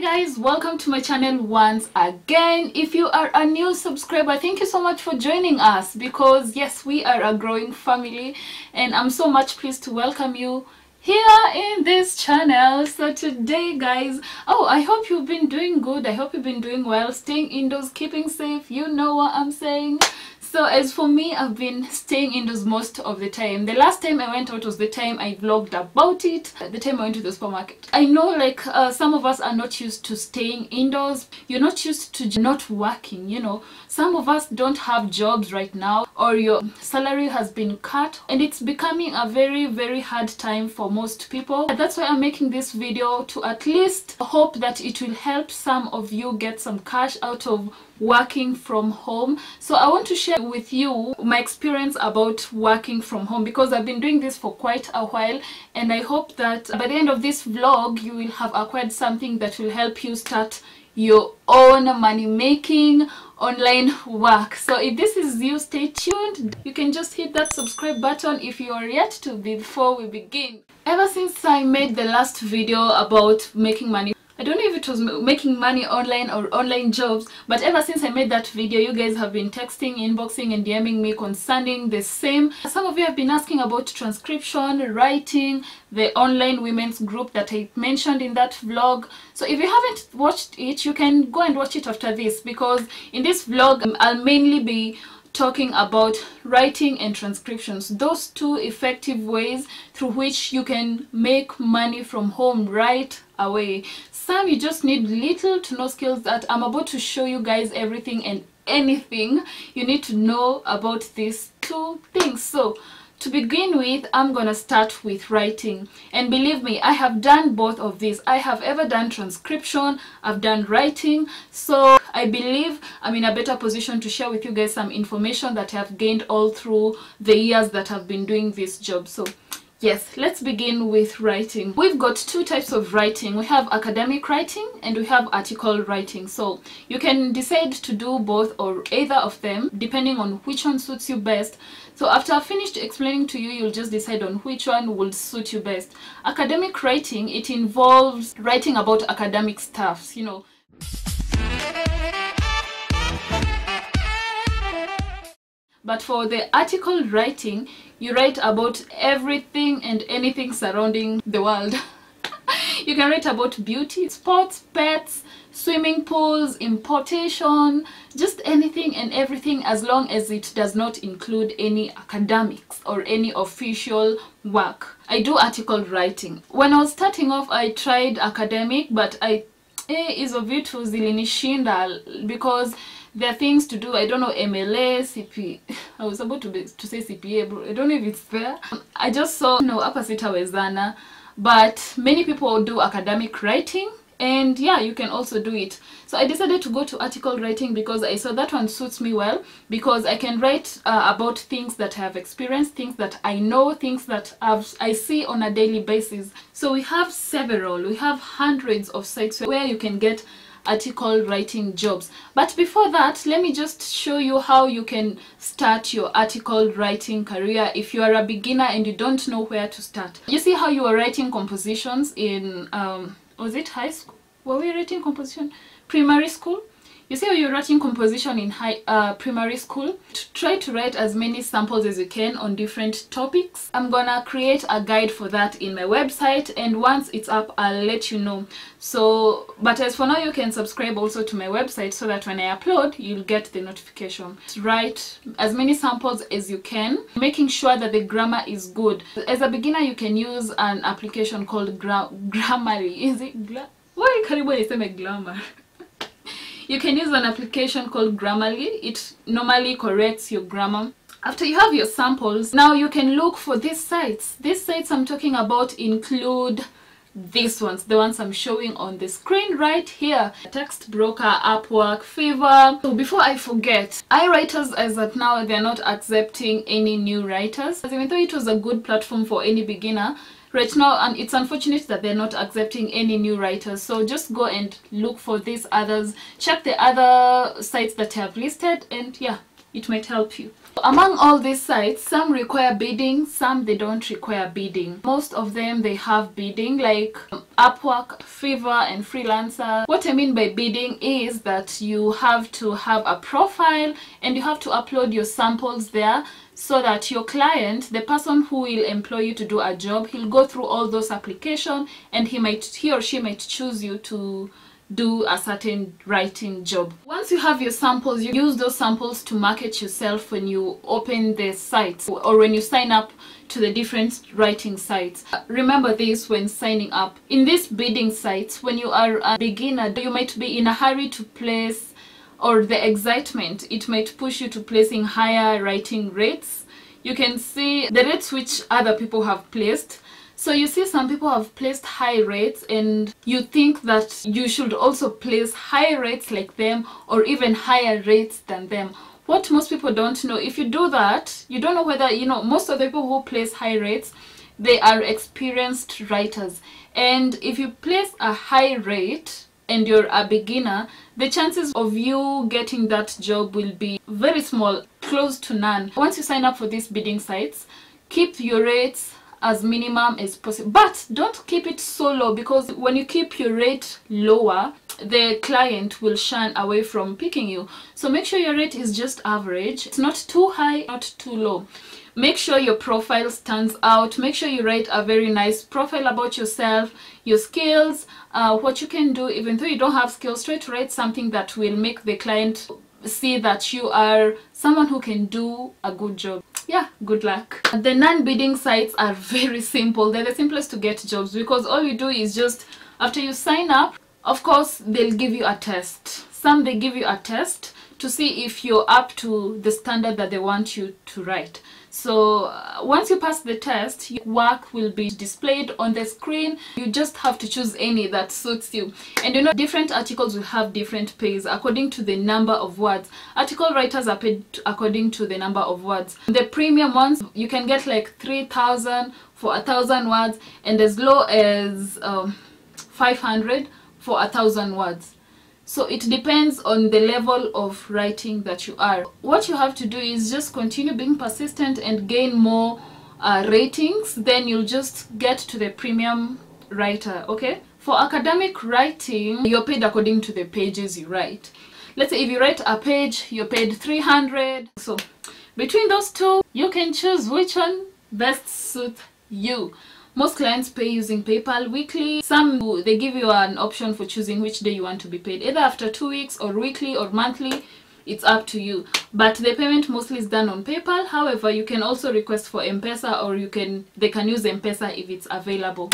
guys, welcome to my channel once again. If you are a new subscriber, thank you so much for joining us, because yes, we are a growing family and I'm so much pleased to welcome you here in this channel. So today guys, I hope you've been doing good. I hope you've been doing well, staying indoors, keeping safe, you know what I'm saying. So as for me, I've been staying indoors most of the time. The last time I went out was the time I vlogged about it, the time I went to the supermarket. I know some of us are not used to staying indoors. You're not used to not working, you know. Some of us don't have jobs right now, or your salary has been cut, and it's becoming a very hard time for most people. That's why I'm making this video, to at least hope that it will help some of you get some cash out of working from home. So I want to share with you my experience about working from home, because I've been doing this for quite a while, and I hope that by the end of this vlog you will have acquired something that will help you start your own money making online work. So if this is you, stay tuned. You can just hit that subscribe button if you are yet to before we begin. Ever since I made the last video about making money, I don't know if it was making money online or online jobs, but ever since I made that video, you guys have been texting, inboxing and DMing me concerning the same. Some of you have been asking about transcription, writing, the online women's group that I mentioned in that vlog. So if you haven't watched it, you can go and watch it after this, because in this vlog I'll mainly be talking about writing and transcriptions, those two effective ways through which you can make money from home right away. Some you just need little to no skills that I'm about to show you guys everything and anything you need to know about these two things. So to begin with, I'm gonna start with writing, and believe me, I have done both of these. I have ever done transcription, I've done writing, so I believe I'm in a better position to share with you guys some information that I've gained all through the years that I've been doing this job. So yes, let's begin with writing. We've got two types of writing. We have academic writing and we have article writing. So you can decide to do both or either of them depending on which one suits you best. So after I've finished explaining to you, you'll just decide on which one will suit you best. Academic writing, it involves writing about academic stuff, you know. But for the article writing, you write about everything and anything surrounding the world. You can write about beauty, sports, pets, swimming pools, importation, just anything and everything, as long as it does not include any academics or any official work. I do article writing. When I was starting off, I tried academic, but hizo vitu zilinishinda, because there are things to do. I don't know, MLA, CP. I was about to say CPA, bro. I don't know if it's there. I just saw, no, hapa sitawezana. But many people do academic writing, and yeah, you can also do it. So I decided to go to article writing because I saw that one suits me well, because I can write about things that I have experienced, things that I know, things that I see on a daily basis. So we have we have hundreds of sites where you can get article writing jobs. But before that, let me just show you how you can start your article writing career if you are a beginner and you don't know where to start. You see how you are writing compositions in was it high school? Were we writing composition? Primary school? You see how you're writing composition in primary school? Try to write as many samples as you can on different topics. I'm gonna create a guide for that in my website, and once it's up, I'll let you know. So, but as for now, you can subscribe also to my website so that when I upload, you'll get the notification. Write as many samples as you can, making sure that the grammar is good. As a beginner, you can use an application called Grammarly. Is it why karibu niseme glamour? You can use an application called Grammarly. It normally corrects your grammar. After you have your samples, now you can look for these sites. These sites I'm talking about include these ones, the ones I'm showing on the screen right here. Text Broker, Upwork, Fiverr. So before I forget, iWriters, as at now, they're not accepting any new writers. Even though it was a good platform for any beginner, right now, and it's unfortunate that they're not accepting any new writers. So just go and look for these others, check the other sites that I have listed, and yeah, it might help you. Among all these sites, some require bidding, some they don't require bidding. Most of them they have bidding, like Upwork, Fiverr and Freelancer. What I mean by bidding is that you have to have a profile and you have to upload your samples there, so that your client, the person who will employ you to do a job, he'll go through all those applications and he or she might choose you to do a certain writing job. Once you have your samples, you use those samples to market yourself when you open the sites or when you sign up to the different writing sites. Remember this when signing up. In these bidding sites, when you are a beginner, you might be in a hurry to place, or the excitement, it might push you to placing higher writing rates. You can see the rates which other people have placed. So you see some people have placed high rates and you think that you should also place high rates like them or even higher rates than them. What most people don't know, if you do that, you don't know whether, most of the people who place high rates, they are experienced writers. And if you place a high rate and you're a beginner, the chances of you getting that job will be very small, close to none. Once you sign up for these bidding sites, keep your rates as minimum as possible, but don't keep it so low, because when you keep your rate lower, the client will shun away from picking you. So make sure your rate is just average. It's not too high, not too low. Make sure your profile stands out. Make sure you write a very nice profile about yourself, your skills, what you can do. Even though you don't have skills, try to write something that will make the client see that you are someone who can do a good job. Yeah, good luck. The non-bidding sites are very simple. They're the simplest to get jobs, because all you do is just, after you sign up, of course, they'll give you a test. Some they give you a test to see if you're up to the standard that they want you to write. So once you pass the test, your work will be displayed on the screen. You just have to choose any that suits you. And different articles will have different pays according to the number of words. Article writers are paid according to the number of words. The premium ones, you can get like 3,000 for 1,000 words, and as low as 500 for 1,000 words. So it depends on the level of writing that you are. What you have to do is just continue being persistent and gain more ratings. Then you'll just get to the premium writer, okay? For academic writing, you're paid according to the pages you write. Let's say if you write a page, you're paid 300. So between those two, you can choose which one best suits you. Most clients pay using PayPal weekly. Some, they give you an option for choosing which day you want to be paid, either after 2 weeks or weekly or monthly. It's up to you, but the payment mostly is done on PayPal. However, you can also request for M-Pesa, or they can use M-Pesa if it's available.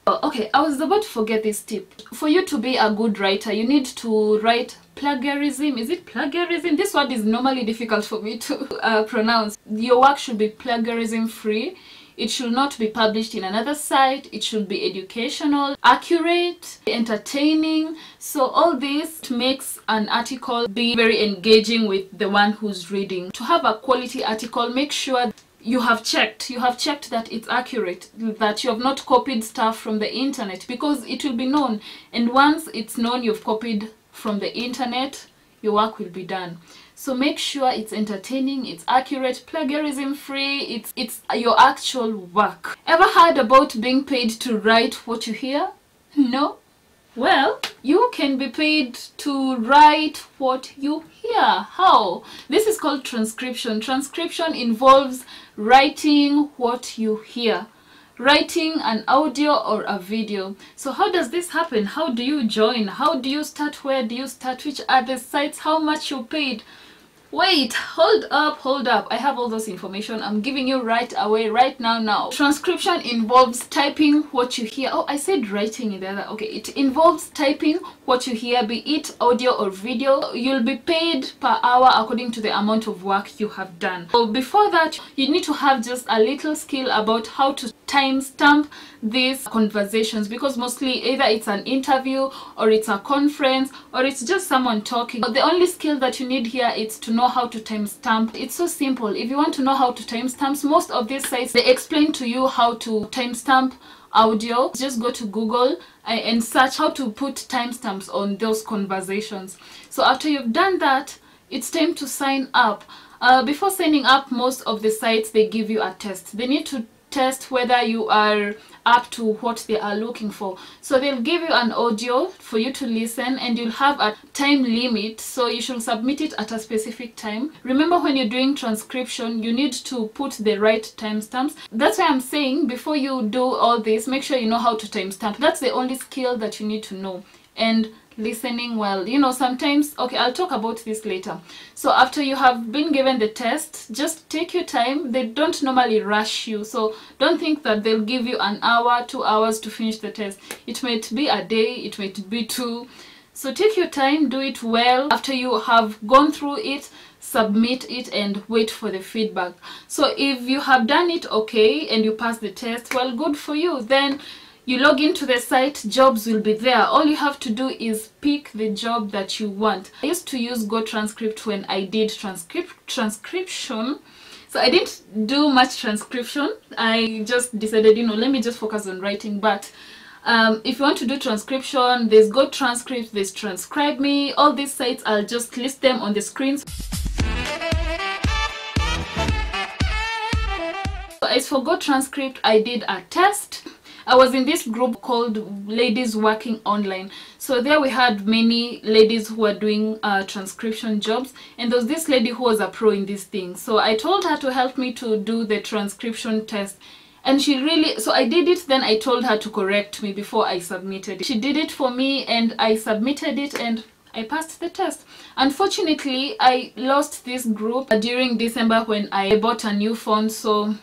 Okay, I was about to forget this tip. For you to be a good writer, you need to write plagiarism. Is it plagiarism? This word is normally difficult for me to pronounce. Your work should be plagiarism free. It should not be published in another site. It should be educational, accurate, entertaining. So all this makes an article be very engaging with the one who's reading. To have a quality article, make sure you have checked that it's accurate, that you have not copied stuff from the internet, because it will be known. And once it's known you've copied from the internet, your work will be done. So make sure it's entertaining, it's accurate, plagiarism free, it's your actual work. Ever heard about being paid to write what you hear? No? Well, you can be paid to write what you hear. How? This is called transcription. Transcription involves writing what you hear. Writing an audio or a video. So how does this happen? How do you join? How do you start? Where do you start? Which are the sites? How much you're paid? Wait, hold up. I have all those information. I'm giving you right away, right now. Transcription involves typing what you hear. Oh, I said writing in the other. Okay, it involves typing what you hear, be it audio or video. You'll be paid per hour according to the amount of work you have done. So before that, you need to have just a little skill about how to timestamp these conversations, because mostly either it's an interview or it's a conference or it's just someone talking. But the only skill that you need here is to know how to timestamp. It's so simple. If you want to know how to timestamp, most of these sites, they explain to you how to timestamp audio. Just go to Google and search how to put timestamps on those conversations. So after you've done that, it's time to sign up. Before signing up, most of the sites, they give you a test. They need to test whether you are up to what they are looking for. So they'll give you an audio for you to listen, and you'll have a time limit, so you should submit it at a specific time. Remember, when you're doing transcription, you need to put the right timestamps. That's why I'm saying, before you do all this, make sure you know how to timestamp. That's the only skill that you need to know. And listening well, you know, sometimes, okay, I'll talk about this later. So after you have been given the test, just take your time. They don't normally rush you, so don't think that they'll give you an hour, 2 hours to finish the test. It might be a day, it might be 2. So take your time, do it well. After you have gone through it, submit it and wait for the feedback. So if you have done it okay and you pass the test, well, good for you. Then you log into the site, jobs will be there. All you have to do is pick the job that you want. I used to use Transcript when I did transcription. So I didn't do much transcription. I just decided, you know, let me just focus on writing. But if you want to do transcription, there's Transcript, there's Transcribe Me. All these sites, I'll just list them on the screens. So as for Transcript, I did a test. I was in this group called Ladies Working Online. So there we had many ladies who were doing transcription jobs, and there was this lady who was a pro in this thing. So I told her to help me to do the transcription test, and she really, so I did it. Then I told her to correct me before I submitted it. She did it for me and I submitted it and I passed the test. Unfortunately, I lost this group during December when I bought a new phone, so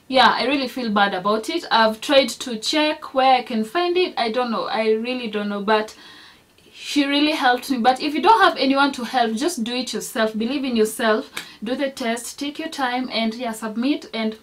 yeah, I really feel bad about it. I've tried to check where I can find it. I don't know. I really don't know. But she really helped me. But if you don't have anyone to help, just do it yourself. Believe in yourself. Do the test. Take your time and yeah, submit. And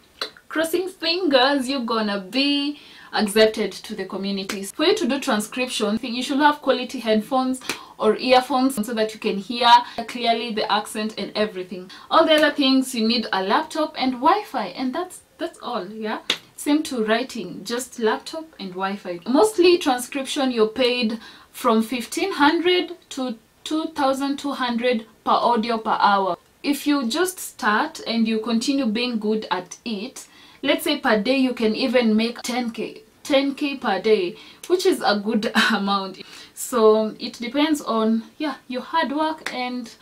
crossing fingers, you're gonna be accepted to the communities. For you to do transcription, you should have quality headphones or earphones so that you can hear clearly the accent and everything. All the other things, you need a laptop and Wi-Fi, and that's all. Yeah, same to writing, just laptop and Wi-Fi. Mostly transcription, you're paid from 1,500 to 2,200 per audio per hour. If you just start and you continue being good at it, let's say per day you can even make 10k per day, which is a good amount. So it depends on, yeah, your hard work, and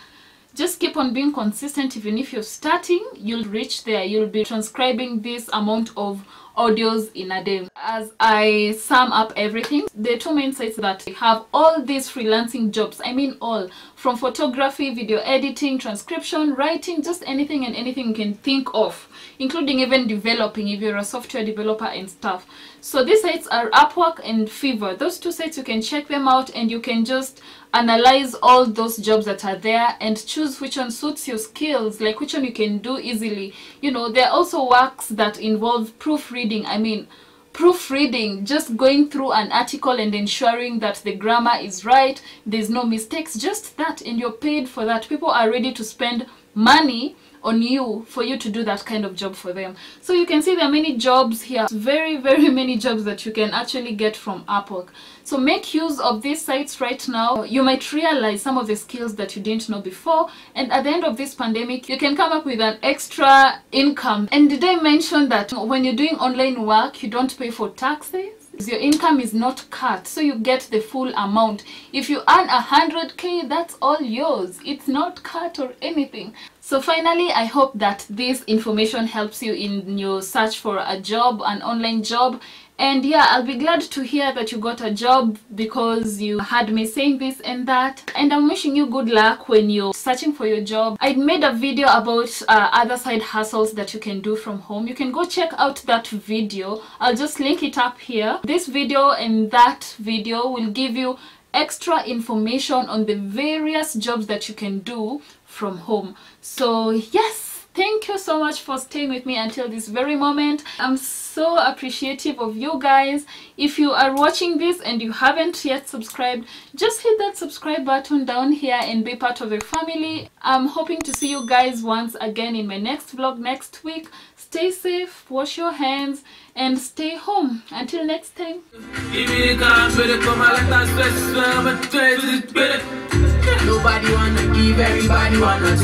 just keep on being consistent. Even if you're starting, you'll reach there. You'll be transcribing this amount of audios in a day. As I sum up everything, the two main sites that have all these freelancing jobs, I mean all, from photography, video editing, transcription, writing, just anything and anything you can think of, including even developing if you're a software developer and stuff. So these sites are Upwork and Fiverr. Those two sites, you can check them out and you can just analyze all those jobs that are there and choose which one suits your skills, like which one you can do easily. You know, there are also works that involve proofreading. I mean, proofreading, just going through an article and ensuring that the grammar is right, there's no mistakes, just that, and you're paid for that. People are ready to spend money on you for you to do that kind of job for them. So you can see there are many jobs here, very many jobs that you can actually get from Upwork. So make use of these sites right now. You might realize some of the skills that you didn't know before, and at the end of this pandemic you can come up with an extra income. And did I mention that when you're doing online work, you don't pay for taxes? Your income is not cut, so you get the full amount. If you earn 100k, that's all yours. It's not cut or anything. So finally, I hope that this information helps you in your search for a job, an online job. And yeah, I'll be glad to hear that you got a job because you had me saying this and that. And I'm wishing you good luck when you're searching for your job. I made a video about other side hustles that you can do from home. You can go check out that video. I'll just link it up here. This video and that video will give you extra information on the various jobs that you can do from home. So yes, thank you so much for staying with me until this very moment. I'm so appreciative of you guys. If you are watching this and you haven't yet subscribed, just hit that subscribe button down here and be part of the family. I'm hoping to see you guys once again in my next vlog next week. Stay safe, wash your hands, and stay home. Until next time. Nobody wanna give, everybody wanna